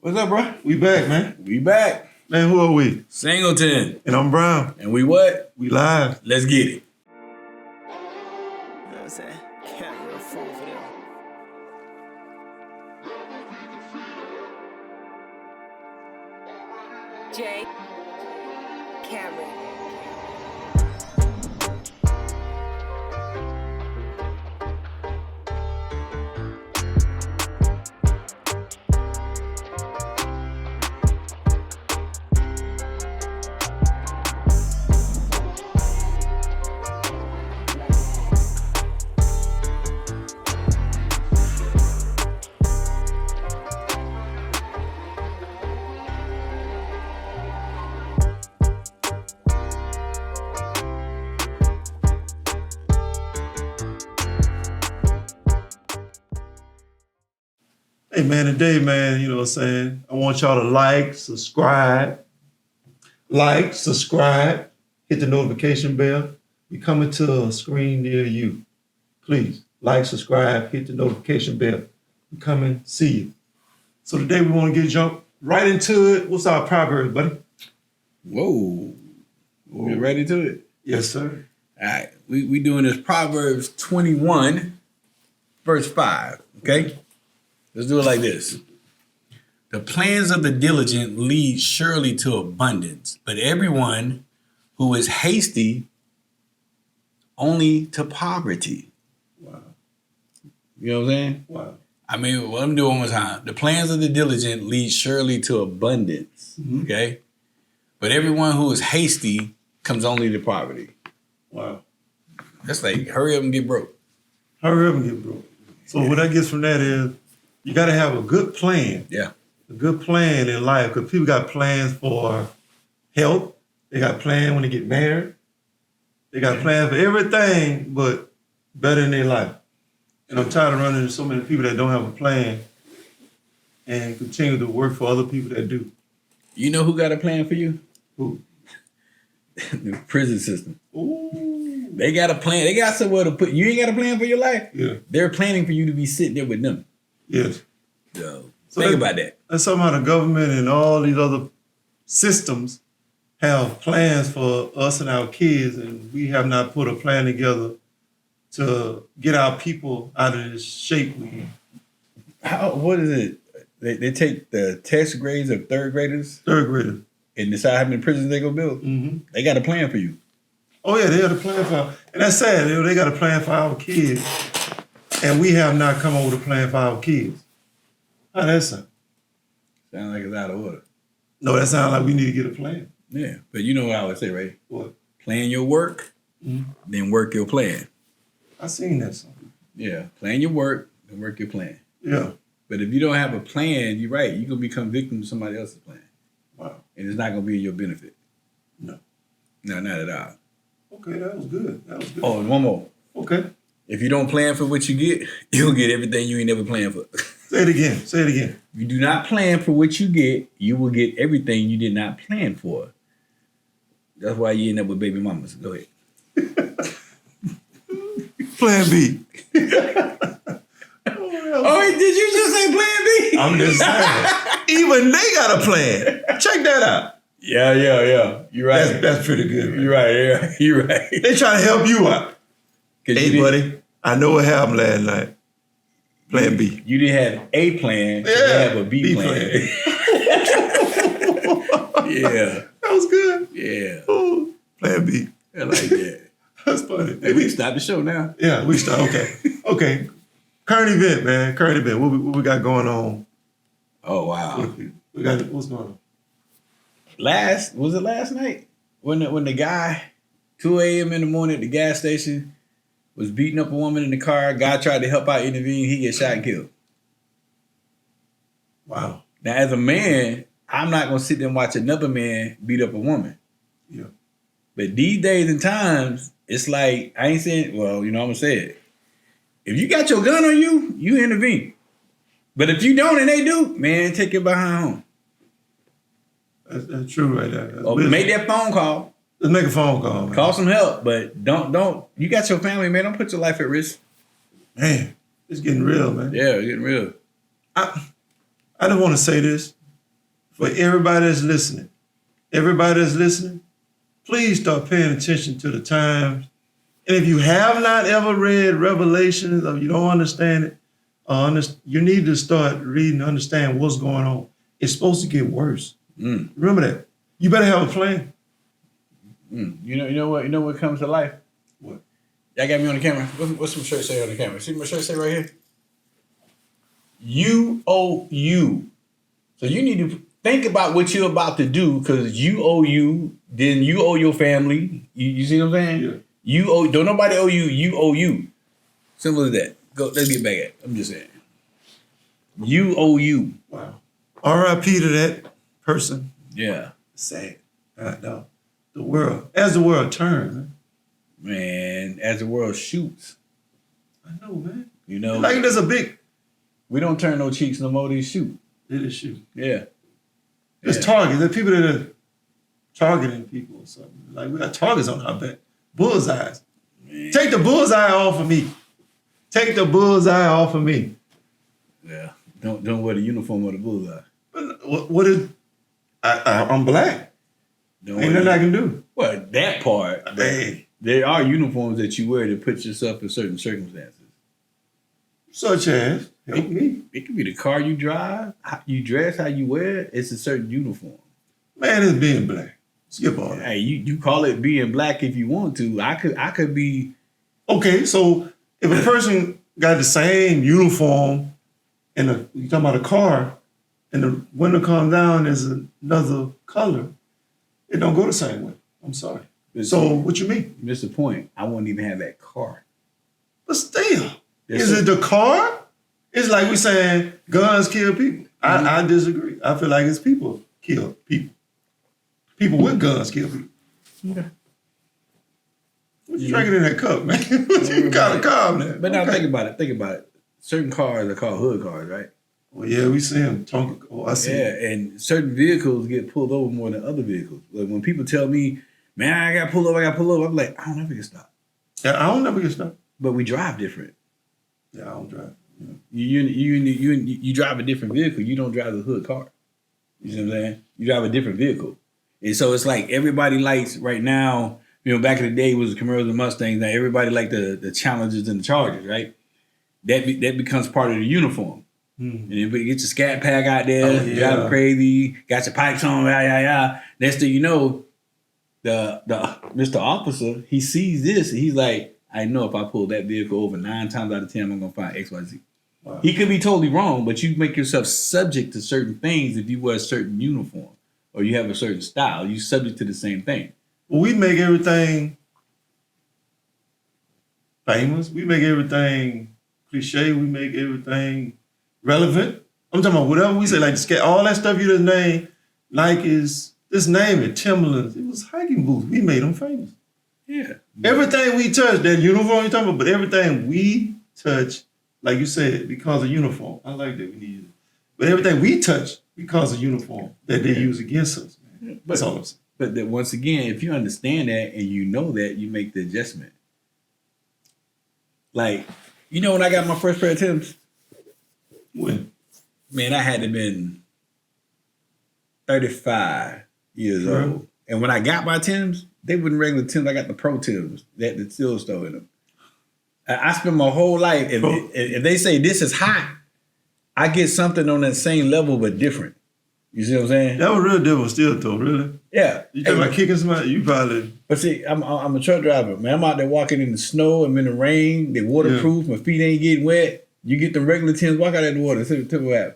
What's up, bro? We back, man. We back. Man, who are we? Singleton. And I'm Brown. And we what? We live. Let's get it. You know what I'm saying? Can't be a fool for them. Jay Cameron. Hey, man, today, man, you know what I'm saying? I want y'all to like, subscribe, hit the notification bell. We coming to a screen near you. Please, like, subscribe, hit the notification bell. We come and see you. So today we want to jump right into it. What's our proverb, buddy? Whoa. We ready to it? Yes, sir. All right. We doing this Proverbs 21, verse 5. Okay? Let's do it like this. The plans of the diligent lead surely to abundance, but everyone who is hasty only to poverty. Wow. You know what I'm saying? Wow. I mean, let me do it one more time. The plans of the diligent lead surely to abundance, okay? But everyone who is hasty comes only to poverty. Wow. That's like, hurry up and get broke. Hurry up and get broke. So what I get from that is you got to have a good plan. Yeah. A good plan in life, because people got plans for health. They got plans when they get married. They got plans for everything but better in their life. And I'm tired of running into so many people that don't have a plan and continue to work for other people that do. You know who got a plan for you? Who? The prison system. Ooh. They got a plan. They got somewhere to put. You ain't got a plan for your life? Yeah. They're planning for you to be sitting there with them. Yes. So think about that. That's somehow the government and all these other systems have plans for us and our kids, and we have not put a plan together to get our people out of this shape we in. What is it? They take the test grades of third graders Third graders. and decide how many prisons they gonna build. Mm-hmm. They got a plan for you. Oh yeah, they have a plan for, and that's sad. They got a plan for our kids, and we have not come up with a plan for our kids. How that sound? Sound like it's out of order. No, that sounds like we need to get a plan. Yeah, but you know what I would say, right? What? Plan your work, then work your plan. I seen that song. Yeah, plan your work, then work your plan. Yeah. But if you don't have a plan, you're right. You're gonna become victim to somebody else's plan, Wow. and it's not gonna be in your benefit. No. No, not at all. Okay, that was good. That was good. Oh, and one more. Okay. If you don't plan for what you get, you'll get everything you ain't never planned for. Say it again. Say it again. If you do not plan for what you get, you will get everything you did not plan for. That's why you end up with baby mamas. Go ahead. Plan B. Oh, did you just say plan B? I'm just saying. Even they got a plan. Check that out. Yeah. You're right. That's pretty good. Man. You're right. Yeah, you're right. They trying to help you out. Hey, buddy, I know what happened last night. Plan B. You didn't have a plan. Yeah. You have a B plan. Yeah. That was good. Yeah. Ooh, plan B. I like that. That's funny. Hey, we can stop the show now. Yeah, we start. Okay. Okay. Current event, man. Current event. What we got going on? Oh, wow. We got what's going on? Was it last night? When the guy, 2 a.m. in the morning at the gas station, was beating up a woman in the car. Guy tried to help out, intervene. He gets shot and killed. Wow. Now, as a man, I'm not going to sit there and watch another man beat up a woman. Yeah. But these days and times, it's like, I ain't saying, well, you know, I'm going to say it. If you got your gun on you, you intervene. But if you don't and they do, man, take it behind home. That's true right there. Or make that phone call. Let's make a phone call, man. Call some help, but don't. You got your family, man. Don't put your life at risk. Man, it's getting real, man. Yeah, it's getting real. I just want to say this. for everybody that's listening. Everybody that's listening, please start paying attention to the times. And if you have not ever read Revelations or you don't understand it, you need to start reading, understand what's going on. It's supposed to get worse. Remember that. You better have a plan. You know what comes to life? What? Y'all got me on the camera. What's my shirt say on the camera? See my shirt say right here? You owe you. So you need to think about what you're about to do because you owe you, then you owe your family. You see what I'm saying? Yeah. You owe, don't nobody owe you, you owe you. Simple as that. Go, let's get back at it. I'm just saying. You owe you. Wow. R.I.P. to that person. Yeah. Sad. No. The world, as the world turns, Man, as the world shoots. I know, man. You know, Like there's a big, we don't turn no cheeks no more, they shoot. it is shoot. Yeah. There's Yeah. targets. There's people that are targeting people or something. Like we got targets on our back. Bullseyes. Man. Take the bullseye off of me. Take the bullseye off of me. Yeah. Don't wear the uniform or the bullseye. But what is, I'm black. Don't Ain't wear nothing I can do. Well, that part. but Hey. There are uniforms that you wear to put yourself in certain circumstances. Such as, help me. It could be the car you drive, how you dress, how you wear it. It's a certain uniform. Man, it's being black. Skip all that. Hey, you call it being black if you want to. I could be. Okay, so if a person got the same uniform and you talking about a car and the window comes down as another color, it don't go the same way. I'm sorry. So what you mean? Missed the point. I won't even have that car. But still, Yes, is sir. it the car? It's like we saying guns kill people. I disagree. I feel like it's people kill people. People with guns kill people. Okay. What you drinking in that cup, man? You gotta calm that. But now think about it. Think about it. Certain cars are called hood cars, right? Well, yeah, we see him talking. Oh, I see. Yeah, and certain vehicles get pulled over more than other vehicles. Like when people tell me, "Man, I got pulled over," I'm like, I don't ever get stopped. Yeah, I don't never get stopped. But we drive different. Yeah, I don't drive. You drive a different vehicle. You don't drive the hood car. You see what I'm saying? You drive a different vehicle. And so it's like everybody likes right now, back in the day it was Camaros and Mustangs. Now everybody like the Challengers and the Chargers, right? That becomes part of the uniform. And you get your scat pack out there, driving crazy, got your pipes on, Next thing you know, the Mr. Officer, he sees this and he's like, I know if I pull that vehicle over 9 times out of 10, I'm gonna find XYZ. Wow. He could be totally wrong, but you make yourself subject to certain things if you wear a certain uniform or you have a certain style. You're subject to the same thing. Well, we make everything famous. We make everything cliche. We make everything relevant. I'm talking about whatever we say, like the skate, all that stuff you just named, Nike's, just name it, Timberlands. It was hiking boots. We made them famous. Yeah. Everything we touch, that uniform you're talking about, but everything we touch, like you said, because of uniform. I like that we need it. But everything we touch because of uniform that they use against us, man. That's all I'm saying. But that once again, if you understand that and you know that, you make the adjustment. Like, when I got my first pair of Timbs, When? man, I had to have been 35 years Right. old. And when I got my Timbs, they weren't regular Timbs. I got the Pro Timbs that the steel stove in them. I spent my whole life, if they say this is hot, I get something on that same level but different. You see what I'm saying? That was real different still, though, really. Yeah. You talking about kicking somebody, you probably... But see, I'm a truck driver, man. I'm out there walking in the snow, I'm in the rain, they waterproof, my feet ain't getting wet. You get the regular Timbs, walk out in the water, see what happens.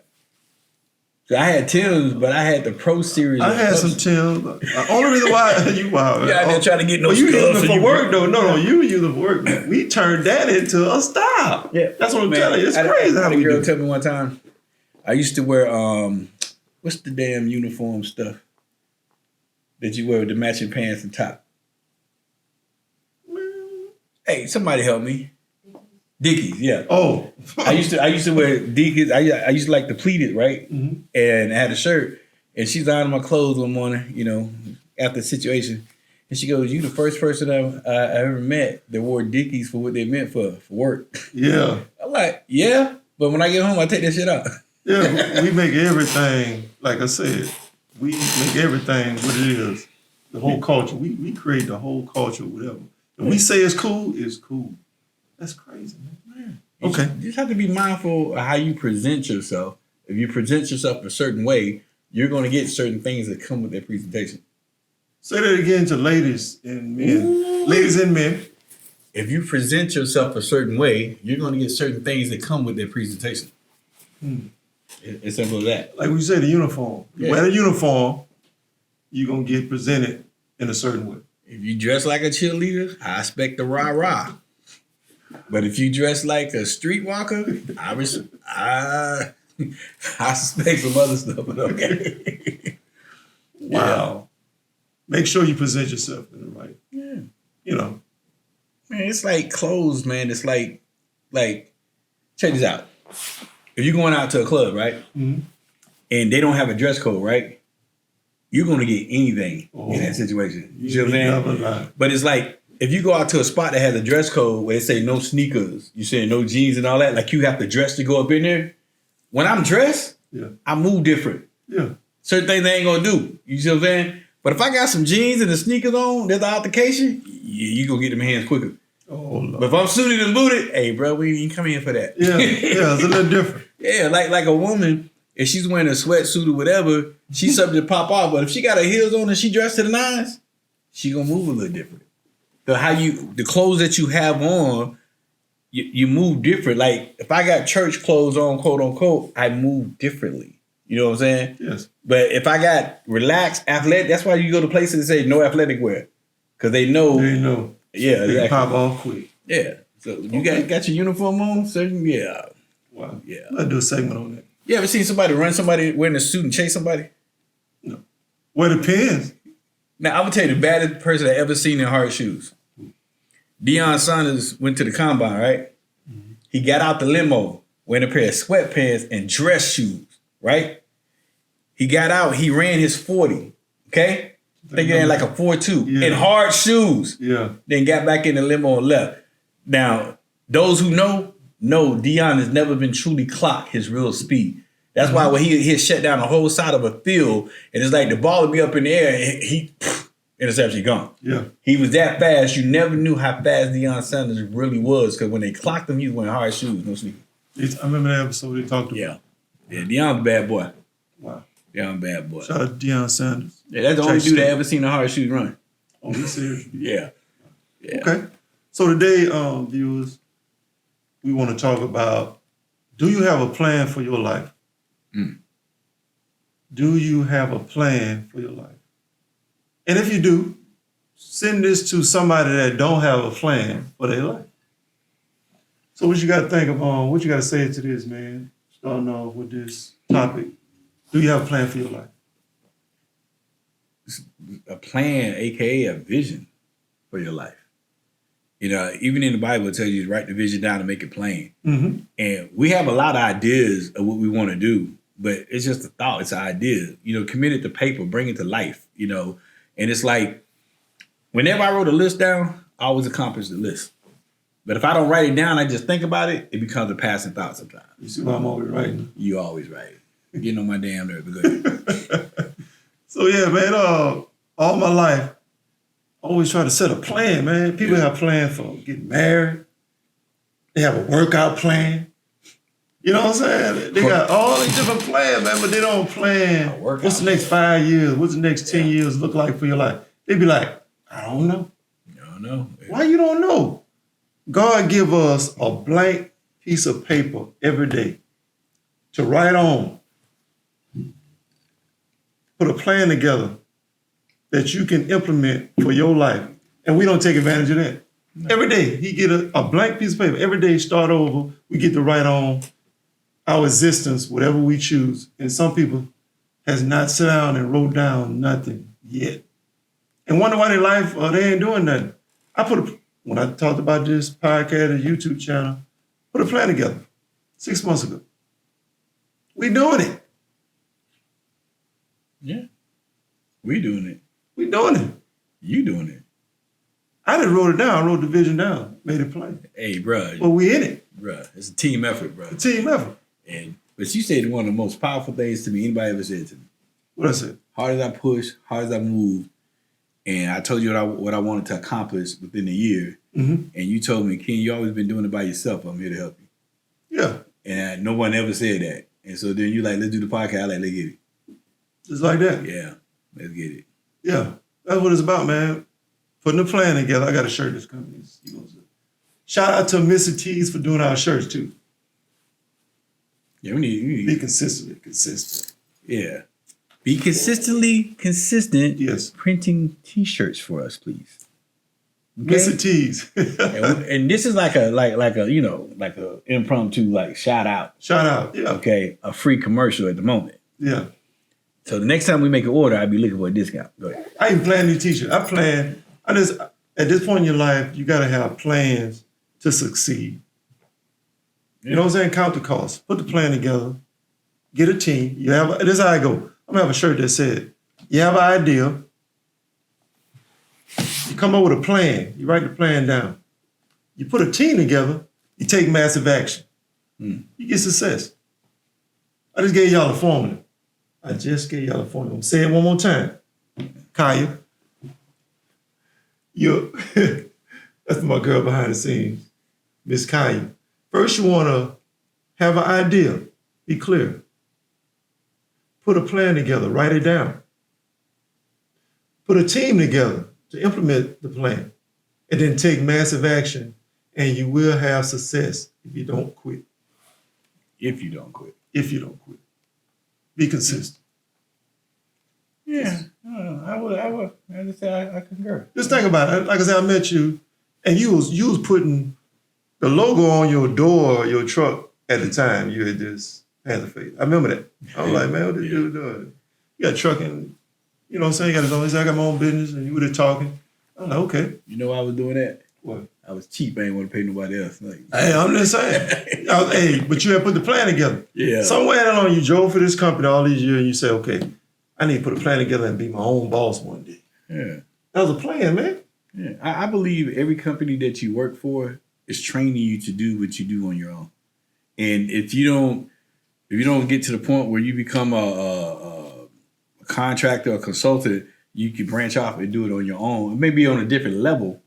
So I had Timbs, but I had the Pro Series. I had some Timbs. Only reason why you wild. Yeah, they're trying to get no But you scuffs using it and for you- work though. No, you using it for work. Man. We turned that into a style. Yeah, that's what I'm man, telling you. It's I had crazy how a we girl do. tell me one time, I used to wear what's the damn uniform stuff that you wear with the matching pants and top? Hey, somebody help me. Dickies, yeah. Oh, I used to wear Dickies. I used to like the pleated, right? Mm-hmm. And I had a shirt, and she's ironing my clothes one morning, after the situation, and she goes, "You the first person I ever met that wore Dickies for what they meant for work." yeah, I'm like, yeah, but when I get home, I take that shit out. yeah. We make everything, like I said, We make everything what it is. The whole culture. We create the whole culture, whatever. If we say it's cool, it's cool. That's crazy, man. Okay. You just have to be mindful of how you present yourself. If you present yourself a certain way, you're going to get certain things that come with that presentation. Say that again to ladies and men. Ooh. Ladies and men. If you present yourself a certain way, you're going to get certain things that come with that presentation. It's simple as that. Like we say, the uniform. You wear the uniform, you're going to get presented in a certain way. If you dress like a cheerleader, I expect the rah-rah. But if you dress like a streetwalker, I suspect some other stuff, but okay. Wow. Make sure you present yourself in the right. Yeah. You know. Man, it's like clothes, man. It's like, check this out. If you're going out to a club, right? Mm-hmm. And they don't have a dress code, right? You're going to get anything in that situation. You see what I'm saying? But it's like, if you go out to a spot that has a dress code where they say no sneakers, you say no jeans and all that, like you have to dress to go up in there. When I'm dressed, I move different. Yeah. Certain things they ain't going to do. You see what I'm saying? But if I got some jeans and the sneakers on, there's the altercation, you going to get them hands quicker. Oh, Lord. But if I'm suited and booted, hey, bro, we ain't come in for that. Yeah, it's a little different. Yeah, like a woman, if she's wearing a sweatsuit or whatever, she's subject to pop off. But if she got her heels on and she dressed to the nines, she going to move a little different. So the clothes that you have on, you move different. Like if I got church clothes on, quote unquote, I move differently. You know what I'm saying? Yes. But if I got relaxed, athletic, that's why you go to places and say no athletic wear. Because they know. They know. Yeah, they pop off quick. Yeah. So you got your uniform on? Certain? Yeah. Wow. Yeah. Let's do a segment on that. You ever seen somebody run somebody wearing a suit and chase somebody? No. Well, it depends. Now, I'm going to tell you the baddest person I ever seen in hard shoes. Deion Sanders went to the combine, right? Mm-hmm. He got out the limo wearing a pair of sweatpants and dress shoes, right? He got out, he ran his 40, okay? I think it ran like a 4.2 in hard shoes. Yeah. Then got back in the limo and left. Now, those who know Deion has never been truly clocked his real speed. That's why when he shut down the whole side of a field, and it's like the ball would be up in the air, and he interception gone. Yeah. He was that fast. You never knew how fast Deion Sanders really was, because when they clocked him, he was wearing hard shoes, no sneakers. I remember that episode they talked about. Yeah, Deion's a bad boy. Wow. Deion bad boy. Shout out to Deion Sanders. Yeah, that's the only dude I ever seen a hard shoes run. Oh, you serious? Yeah. Okay. So today, viewers, we want to talk about, do you have a plan for your life? Do you have a plan for your life? And if you do, send this to somebody that don't have a plan for their life. So what you got to think about, what you got to say to this, man? Starting off with this topic. Do you have a plan for your life? A plan, aka a vision for your life. You know, even in the Bible, it tells you to write the vision down and make it plain. Mm-hmm. And we have a lot of ideas of what we want to do, but it's just a thought. It's an idea. You know, commit it to paper, bring it to life. You know, and it's like whenever I wrote a list down, I always accomplish the list. But if I don't write it down, I just think about it. It becomes a passing thought sometimes. You see why I'm always writing? You always write. Getting on my damn nerve, but good. So yeah, man. All my life, I always try to set a plan, man. People have plans for getting married. They have a workout plan. You know what I'm saying? They got all these different plans, man, but they don't plan what's the next 5 years, what's the next 10 years look like for your life. They be like, I don't know. You don't know. Why you don't know? God give us a blank piece of paper every day to write on. Put a plan together that you can implement for your life. And we don't take advantage of that. No. Every day, he get a blank piece of paper. Every day, start over. We get to write on our existence, whatever we choose. And some people has not sat down and wrote down nothing yet. And wonder why their life, they ain't doing nothing. When I talked about this podcast and YouTube channel, put a plan together 6 months ago. We doing it. Yeah. We doing it. We doing it. You doing it. I just wrote it down. I wrote the vision down. Made it plain. Hey, bro. But we in it. Bro, it's a team effort, bro. A team effort. But you said one of the most powerful things to me anybody ever said to me. What I said? hard as I push, hard as I move, and I told you what I wanted to accomplish within a year, Mm-hmm. and you told me, Ken, you always been doing it by yourself. I'm here to help you. Yeah. And no one ever said that. And so then you like, let's do the podcast. I like, let's get it. Just like that. Yeah, let's get it. Yeah. That's what it's about, man. Putting a plan together. I got a shirt that's coming. Shout out to Missy T's for doing our shirts too. Yeah, we need Be consistent. Yeah. Be consistently consistent. Yes. Printing t-shirts for us, please. Okay? Missy T's. and this is like a impromptu like shout out. Shout out. Yeah. Okay. A free commercial at the moment. Yeah. So the next time we make an order, I'll be looking for a discount. Go ahead. I ain't plan new t-shirt. At this point in your life, you gotta have plans to succeed. You know what I'm saying? Count the cost. Put the plan together. Get a team. This is how I go. I'm gonna have a shirt that said, you have an idea. You come up with a plan. You write the plan down. You put a team together. You take massive action. You get success. I just gave y'all a formula. I'm gonna say it one more time. Kaya. That's my girl behind the scenes, Miss Kaya. First, you want to have an idea. Be clear. Put a plan together. Write it down. Put a team together to implement the plan. And then take massive action, and you will have success if you don't quit. If you don't quit. Be consistent. Yeah. I would. I just say I concur. Just think about it. Like I said, I met you, and you was putting the logo on your door, your truck at the time. You had this Panther face. I remember that. I was like, man, what this dude doing? You got trucking, you know what I'm saying? You got his own. He said, I got my own business, and you were there talking. I'm like, okay. You know why I was doing that? What? I was cheap. I ain't want to pay nobody else. Like, Hey, I'm just saying. But you had put the plan together. Yeah. Somewhere along, you drove for this company all these years, and you say, okay, I need to put a plan together and be my own boss one day. Yeah. That was a plan, man. Yeah. I believe every company that you work for is training you to do what you do on your own. And if you don't get to the point where you become a contractor or consultant, you can branch off and do it on your own. It may be on a different level,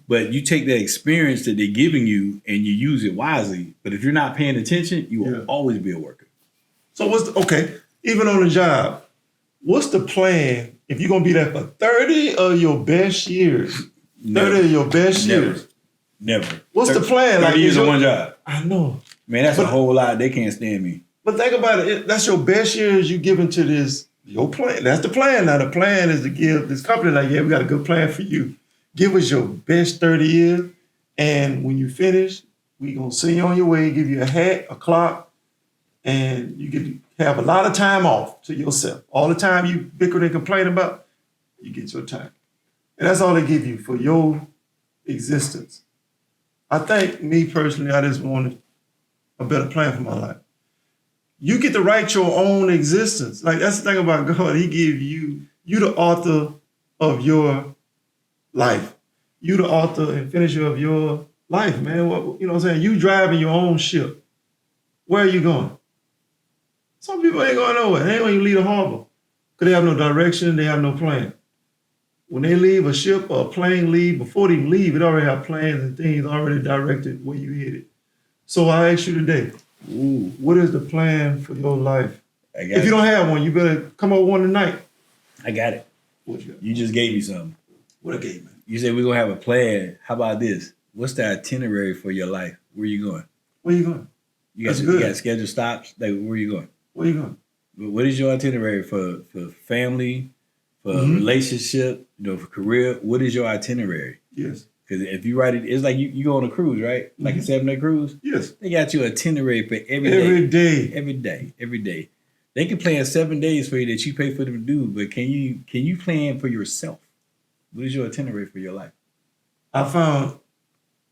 but you take that experience that they're giving you and you use it wisely. But if you're not paying attention, you will always be a worker. So even on the job, what's the plan if you're going to be there for 30 of your best years? Never. 30 of your best years? Never. What's the plan? 30 years on one job. I know. Man, that's a whole lot. They can't stand me. But think about it. That's your best years you give into this, your plan. That's the plan. Now, the plan is to give this company, like, yeah, we got a good plan for you. Give us your best 30 years. And when you finish, we going to send you on your way, give you a hat, a clock, and you get to have a lot of time off to yourself. All the time you bicker and complain about, you get your time. And that's all they give you for your existence. I think, me personally, I just wanted a better plan for my life. You get to write your own existence. Like, that's the thing about God. He give you the author of your life. You the author and finisher of your life, man. You know what I'm saying? You driving your own ship. Where are you going? Some people ain't going nowhere. They ain't going to leave the harbor because they have no direction. They have no plan. When they leave a ship or a plane leave, before they leave, it already have plans and things already directed where you headed. So I ask you today, what is the plan for your life? If you don't have one, you better come up with one tonight. I got it. What you got? You just gave me something. What I gave me? You said we're going to have a plan. How about this? What's the itinerary for your life? Where you going? Where you going? You got scheduled stops? Like, where you going? Where you going? What is your itinerary for family, for relationship, for career? What is your itinerary? Yes. Because if you write it, it's like you go on a cruise, right? Like a 7-day cruise. Yes. They got you itinerary for every day. They can plan 7 days for you that you pay for them to do, but can you plan for yourself? What is your itinerary for your life? I found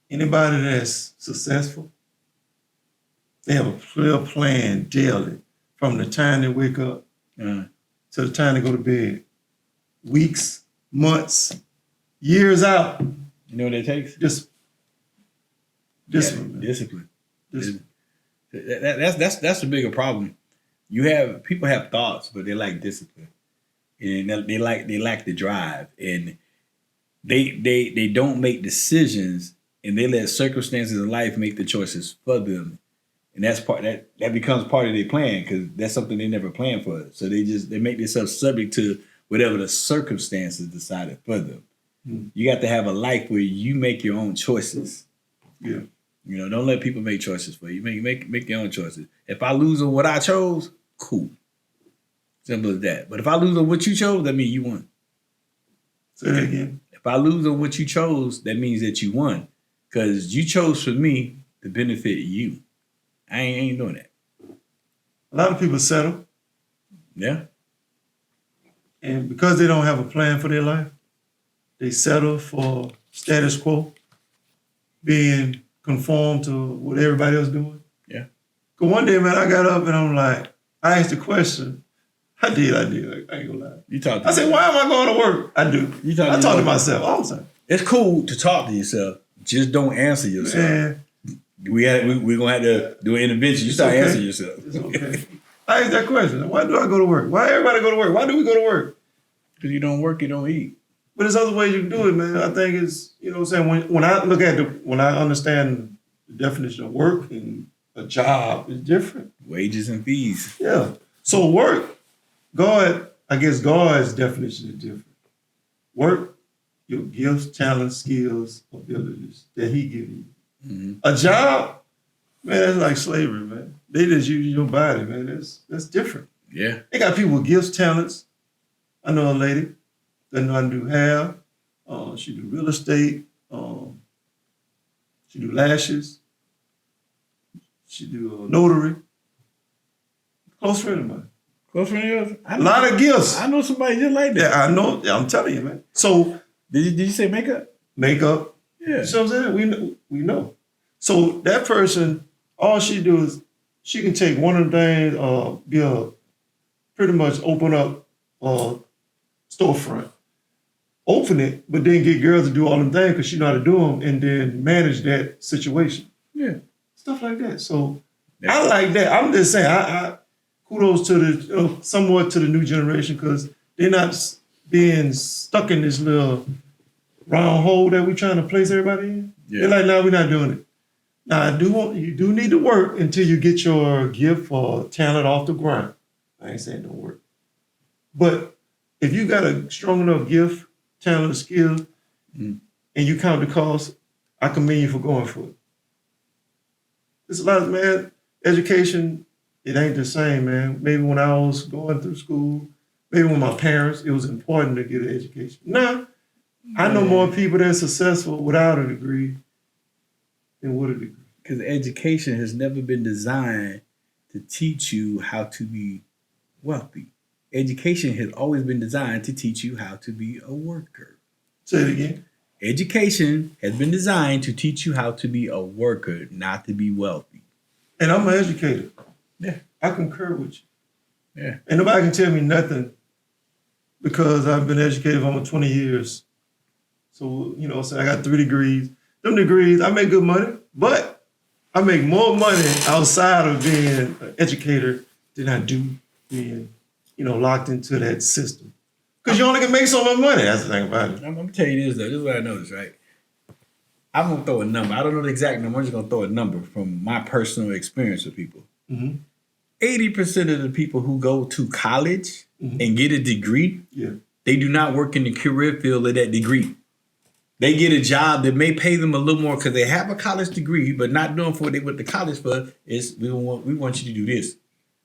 anybody that's successful, they have a clear plan daily from the time they wake up to the time they go to bed. Weeks, months, years out. You know what it takes? Discipline. Discipline. That's the bigger problem. People have thoughts, but they lack discipline. and they lack the drive, and they don't make decisions, and they let circumstances in life make the choices for them, and that's that becomes part of their plan because that's something they never planned for. So they make themselves subject to whatever the circumstances decided for them. You got to have a life where you make your own choices. Yeah. You know, don't let people make choices for you. Make your own choices. If I lose on what I chose, cool. Simple as that. But if I lose on what you chose, that means you won. Say that again. If I lose on what you chose, that means that you won. Because you chose for me to benefit you. I ain't doing that. A lot of people settle, Yeah? and because they don't have a plan for their life, they settle for status quo, being conformed to what everybody else doing. Yeah. Cause one day, man, I got up and I'm like, I asked the question. I did. I ain't gonna lie. You talk to I said, why am I going to work? I do. I talk to myself all the time. It's cool to talk to yourself. Just don't answer yourself. Man, We're gonna have to do an intervention. You start okay. answering yourself. It's okay. I asked that question. Why do I go to work? Why everybody go to work? Why do we go to work? Because you don't work, you don't eat. But there's other ways you can do it, man. I think it's, you know what I'm saying? When I look at when I understand the definition of work and a job is different. Wages and fees. Yeah. So work, I guess God's definition is different. Work, your gifts, talents, skills, abilities that he gives you. Mm-hmm. A job, man, that's like slavery, man. They just use your body, man. That's different. Yeah. They got people with gifts, talents. I know a lady that know how to do hair. She do real estate. She do lashes. She do notary. Close friend of mine. Close friend of yours? A lot of gifts. I know somebody just like that. Yeah, I know. Yeah, I'm telling you, man. So Did you say makeup? makeup. Yeah. You see what I'm saying? We know. So that person, all she do is she can take one of the things, pretty much open up a storefront, open it, but then get girls to do all them things because she know how to do them, and then manage that situation. Yeah. Stuff like that. So I like that. I'm just saying, I kudos to the somewhat to the new generation because they're not being stuck in this little round hole that we're trying to place everybody in. Yeah. They're like, no, we're not doing it. Now, you do need to work until you get your gift or talent off the ground. I ain't saying don't work. But if you got a strong enough gift, talent, or skill, and you count the cost, I commend you for going for it. There's a lot of, man, education, it ain't the same, man. Maybe when I was going through school, maybe with my parents, it was important to get an education. Now, I know more people that are successful without a degree than with a degree. Because education has never been designed to teach you how to be wealthy. Education has always been designed to teach you how to be a worker. Say it again. Education has been designed to teach you how to be a worker, not to be wealthy. And I'm an educator. Yeah. I concur with you. Yeah. And nobody can tell me nothing because I've been educated for almost 20 years. So, you know, so I got 3 degrees. Them degrees, I make good money, but I make more money outside of being an educator than I do being, you know, locked into that system. Because you only can make so much money. That's the thing about it. I'm going to tell you this, though. This is what I noticed, right? I'm going to throw a number. I don't know the exact number. I'm just going to throw a number from my personal experience with people. 80% of the people who go to college and get a degree, they do not work in the career field of that degree. They get a job that may pay them a little more because they have a college degree, but not doing for what they went to college for. Is we want you to do this.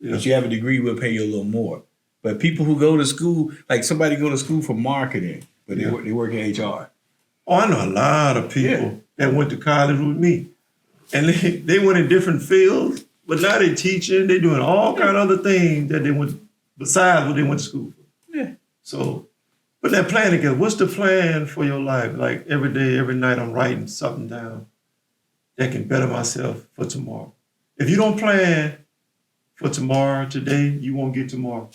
But you have a degree, we'll pay you a little more. But people who go to school, like somebody go to school for marketing, but they work in HR. Oh, I know a lot of people that went to college with me. And they went in different fields, but now they're teaching, they're doing all kind of other things that they went besides what they went to school for. Yeah. So put that plan together. What's the plan for your life? Like every day, every night, I'm writing something down that can better myself for tomorrow. If you don't plan for tomorrow, today, you won't get tomorrow.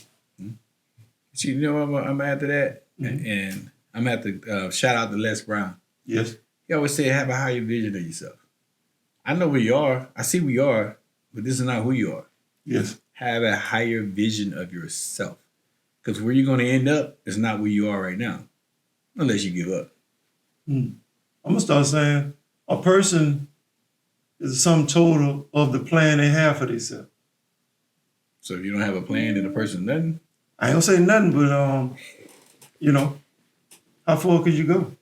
See, you know what I'm after that? And I'm at the shout out to Les Brown. Yes. He always say, have a higher vision of yourself. I know where you are. I see where you are, but this is not who you are. Yes. Have a higher vision of yourself. Because where you're going to end up is not where you are right now, unless you give up. I'm gonna start saying a person is the sum total of the plan they have for themselves. So if you don't have a plan, then the person nothing. I ain't gonna say nothing, but you know, how far could you go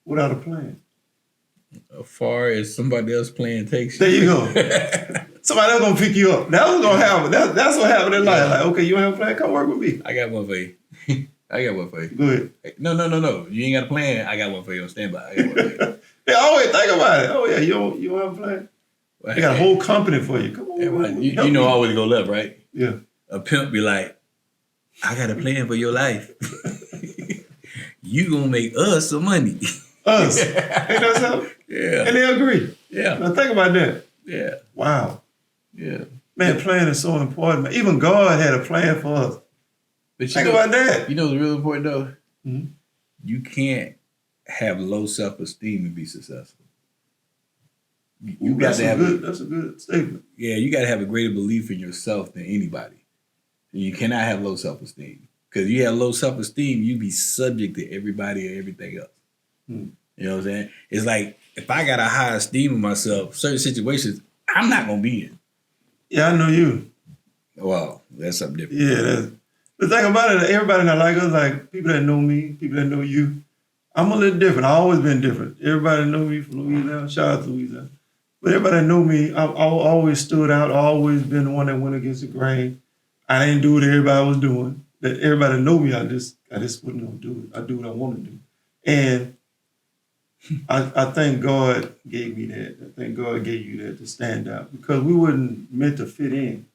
without a plan? As far as somebody else's plan takes There you go. Somebody else gonna pick you up. That's what's gonna happen. That's what happened in life. Like, okay, you don't have a plan? Come work with me. I got one for you. I got one for you. Go ahead. No. You ain't got a plan. I got one for you on standby. I got one for you. They always think about it. Oh yeah, you don't have a plan? They got a whole company for you. Come on. You know I always go left, right? Yeah. A pimp be like, I got a plan for your life. You gonna make us some money. Us. Ain't that something? Yeah. And they agree. Yeah. Now think about that. Yeah. Wow. Yeah. Man, plan is so important. Man. Even God had a plan for us. But Think about that. You know what's real important though? Mhm. You can't have low self-esteem and be successful. You got That's to have that's a good statement. you got to have a greater belief in yourself than anybody. You cannot have low self-esteem. Because you have low self-esteem, you be subject to everybody or everything else. Hmm. You know what I'm saying? It's like if I got a high esteem of myself, certain situations I'm not gonna be in. Yeah, I know you. Well, that's something different. Yeah, the thing about it, everybody not like us, like people that know me, people that know you. I'm a little different. I've always been different. Everybody know me from Louisiana. Shout out to Louisiana. But everybody that know me, I've always stood out. I've always been the one that went against the grain. I didn't do what everybody was doing. That everybody know me, I just wasn't gonna do it. I do what I want to do. And I thank God gave me that. I thank God gave you that to stand out because we wasn't meant to fit in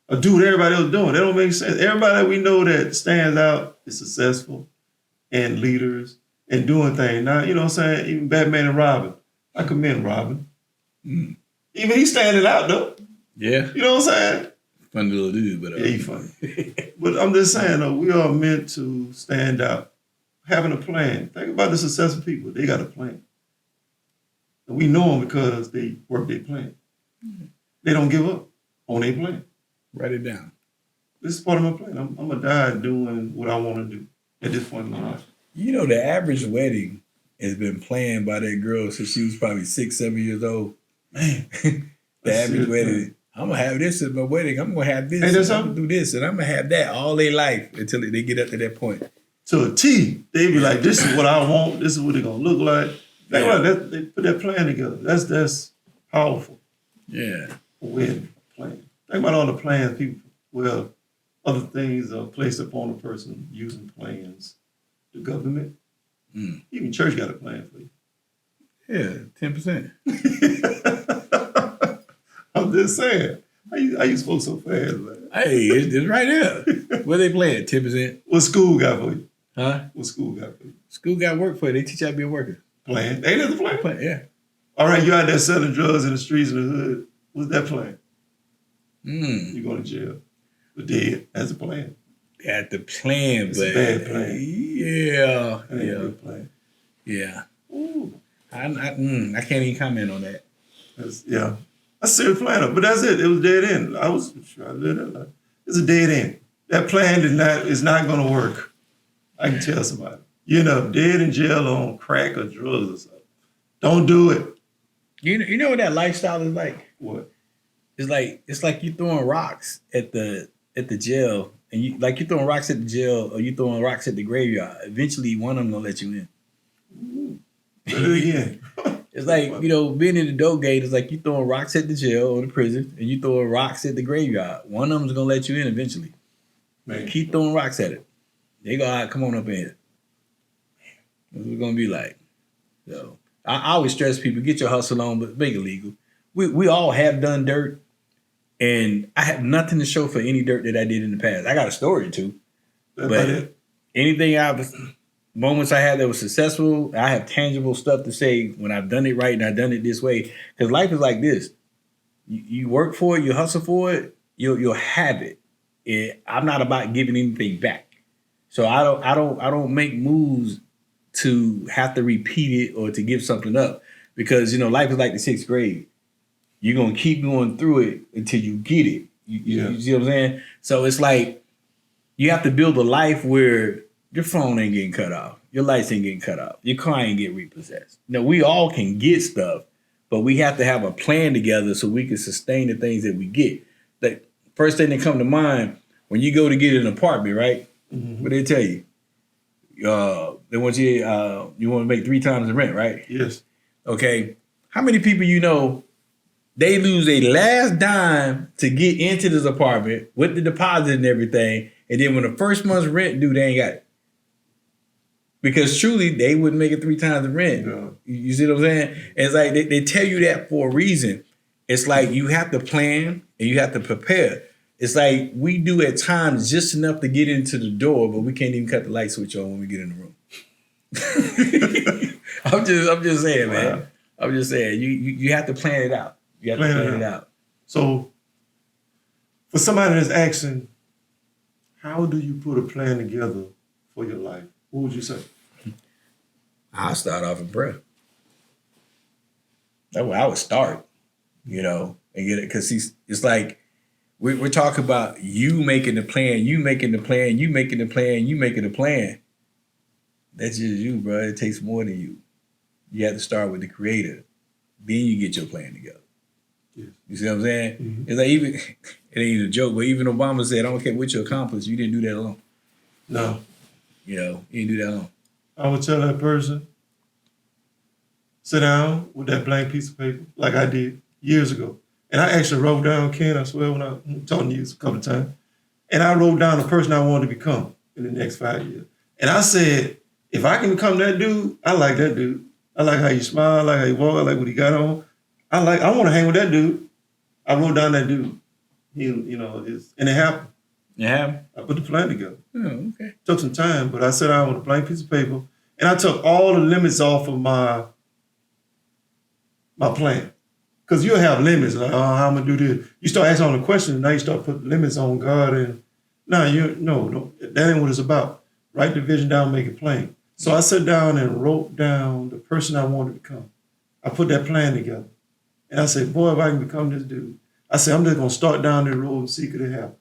or do what everybody else doing. That don't make sense. Everybody that we know that stands out is successful and leaders and doing things. Now, you know what I'm saying? Even Batman and Robin. I commend Robin. Mm. Even he's standing out though. Yeah. You know what I'm saying? Funny little dude, but Yeah, he's funny. But I'm just saying though, we are meant to stand out. Having a plan. Think about the successful people. They got a plan. And we know them because they work their plan. They don't give up on their plan. write it down. This is part of my plan. I'm going to die doing what I want to do at this point in my life. You know, the average wedding has been planned by that girl since she was probably 6, 7 years old. Man. The average wedding. I'm going to have this at my wedding. I'm going to have this. Ain't that I'm going to do this. And I'm going to have that all their life until they get up to that point. To a T, they be like, this is what I want. This is what it's going to look like. Think about that. They put that plan together. That's powerful. Yeah. A wedding plan. Think about all the plans people, well, other things are placed upon a person using plans. The government, even church got a plan for you. Yeah, 10%. I'm just saying. How you spoke so fast, man? Hey, it's right there. What they playing? 10%? What school got for you? Huh? What school got for you? School got work for you. They teach you how to be a worker. Plan. Ain't that the plan? Yeah. All right, you out there selling drugs in the streets in the hood. What's that plan? Mm. You going to jail. But dead. That's a plan. Got the plan, It's but a bad plan. Yeah. That ain't a Yeah. good plan. Yeah. Ooh. I can't even comment on that. That's a serious plan. But that's it. It was dead end. I was trying to live that life. It's a dead end. That plan is not going to work. I can tell somebody. You know, dead in jail on crack or drugs or something. Don't do it. You know what that lifestyle is like? What? It's like you throwing rocks at the jail, and you throwing rocks at the jail or you throwing rocks at the graveyard. Eventually, one of them gonna let you in. Say it again. It's like, being in the dope gate is like you throwing rocks at the jail or the prison, and you throwing rocks at the graveyard. One of them's gonna let you in eventually. Man. Keep throwing rocks at it. They go, all right, come on up in here. That's what it's gonna be like. So I always stress people, get your hustle on, but make it legal. We all have done dirt, and I have nothing to show for any dirt that I did in the past. I got a story or two, but anything moments I had that was successful, I have tangible stuff to say when I've done it right and I've done it this way. Because life is like this: you work for it, you hustle for it, you'll have it. I'm not about giving anything back, so I don't make moves to have to repeat it or to give something up, because life is like the 6th grade. You're gonna keep going through it until you get it. You see what I'm saying? So it's like you have to build a life where your phone ain't getting cut off, your lights ain't getting cut off, your car ain't getting repossessed. Now, we all can get stuff, but we have to have a plan together so we can sustain the things that we get. The first thing that come to mind when you go to get an apartment, right? What they tell you? They want you want to make 3 times the rent, right? Yes. Okay. How many people you know, they lose a last dime to get into this apartment with the deposit and everything, and then when the first month's rent due, they ain't got it. Because truly, they wouldn't make it 3 times the rent. No. You see what I'm saying? And it's like they tell you that for a reason. It's like you have to plan and you have to prepare. It's like we do at times just enough to get into the door, but we can't even cut the light switch on when we get in the room. I'm just saying, man. Wow. I'm just saying, you have to plan it out. You have to plan it out. So, for somebody that's asking, how do you put a plan together for your life? What would you say? I'll start off in prayer. That's where I would start, and get it. Because it's like we're talking about you making the plan, you making the plan, you making the plan, you making the plan. That's just you, bro. It takes more than you. You have to start with the creator. Then you get your plan together. Yes. You see what I'm saying? Mm-hmm. It's like it ain't a joke, but even Obama said, I don't care what you accomplish, you didn't do that alone. No. You didn't do that alone. I would tell that person, sit down with that blank piece of paper, like I did years ago. And I actually wrote down, Ken, I swear, when I'm talking to you a couple of times, and I wrote down the person I wanted to become in the next 5 years. And I said, if I can become that dude, I like that dude. I like how you smile, I like how you walk, I like what he got on. I want to hang with that dude. I wrote down that dude. And it happened. Yeah. I put the plan together. Oh, okay. Took some time, but I sat down with a blank piece of paper and I took all the limits off of my plan. Because you'll have limits, like, how I'm gonna do this. You start asking all the questions, now you start putting limits on God, and no, that ain't what it's about. Write the vision down, make it plain. So I sat down and wrote down the person I wanted to become. I put that plan together. And I said, boy, if I can become this dude, I said, I'm just gonna start down the road and see could it happen.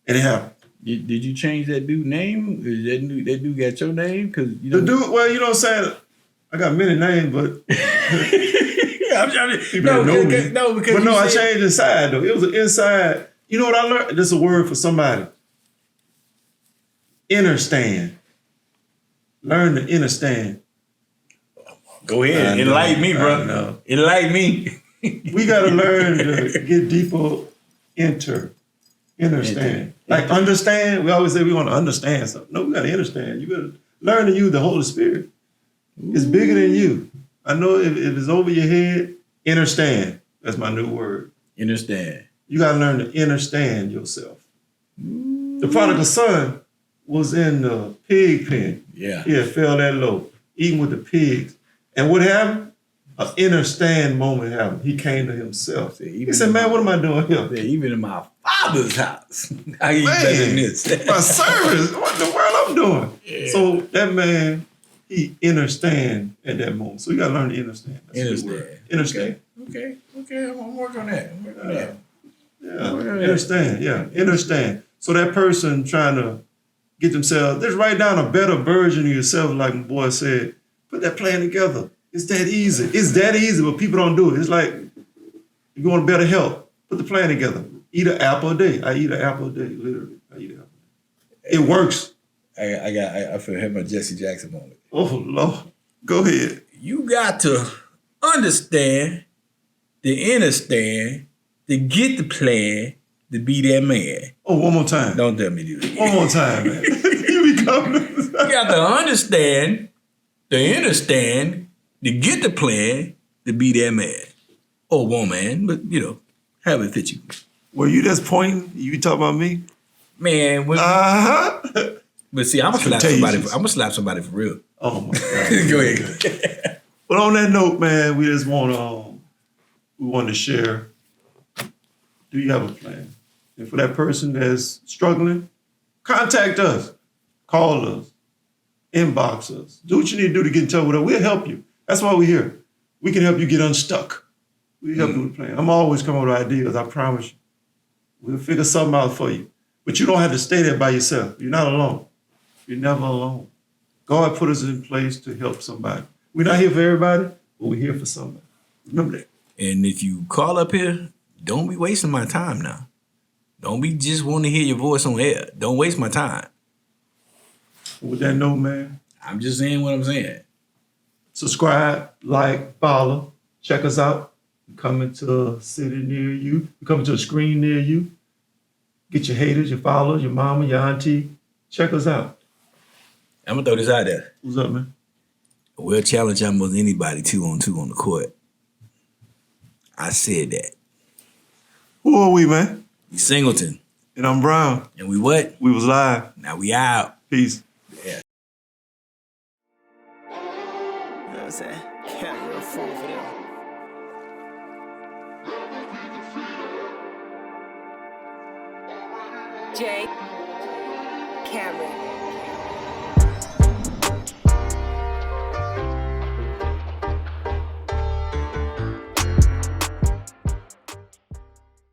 And it happened. Did you change that dude name? That dude got your name? Cause The dude, well, you know what I'm saying? I got many names, but people don't know me. But I changed inside though. It was an inside. You know what I learned? This is a word for somebody. Understand. Learn to understand. Go ahead. Enlighten me, bro. Enlighten me. We got to learn to get deeper understand. Like understand, we always say we want to understand something. No, we got to understand. You got to learn to use the Holy Spirit. It's bigger than you. I know if it's over your head, understand. That's my new word. Understand. You got to learn to understand yourself. The prodigal son was in the pig pen. Yeah. He had fell that low, eating with the pigs. And what happened? An understand moment happened. He came to himself. He said, man, what am I doing here? Even in my father's house. I ain't better than this. My service. What the world I'm doing? Yeah. So that man, he understand at that moment. So you got to learn to understand. Understand. Okay. I'm working on that. Yeah. Understand. Yeah. Understand. So that person trying to get themselves, just write down a better version of yourself, like my boy said. Put that plan together. It's that easy. It's that easy, but people don't do it. It's like you want better health. Put the plan together. Eat an apple a day. I eat an apple a day, literally. I eat an apple a day. It works. I feel him a Jesse Jackson moment. Oh, Lord. Go ahead. You got to understand, to understand, to get the plan, to be that man. Oh, one more time. Don't tell me to do it. One more time, man. You got to understand, to understand, to get the plan, to be that man. Or woman, but have it fit you. Were you just pointing? You talking about me? Man, but see, I'm gonna slap somebody for real. Oh my God. Go ahead. But on that note, man, we just want to share. Do you have a plan? And for that person that's struggling, contact us, call us, inbox us. Do what you need to do to get in touch with us. We'll help you. That's why we're here. We can help you get unstuck. We help you with a plan. I'm always coming up with ideas, I promise you. We'll figure something out for you. But you don't have to stay there by yourself. You're not alone. You're never alone. God put us in place to help somebody. We're not here for everybody, but we're here for somebody. Remember that. And if you call up here, don't be wasting my time now. Don't be just wanting to hear your voice on air. Don't waste my time. With that note, man, I'm just saying what I'm saying. subscribe, like, follow. Check us out. We're coming to a city near you. We're coming to a screen near you. Get your haters, your followers, your mama, your auntie. Check us out. I'm gonna throw this out there. What's up, man? We'll challenge almost anybody 2-on-2 on the court. I said that. Who are we, man? We Singleton. And I'm Brown. And we what? We was live. Now we out. Peace. You know what I'm saying? Can't real fool for them. J. Cameron.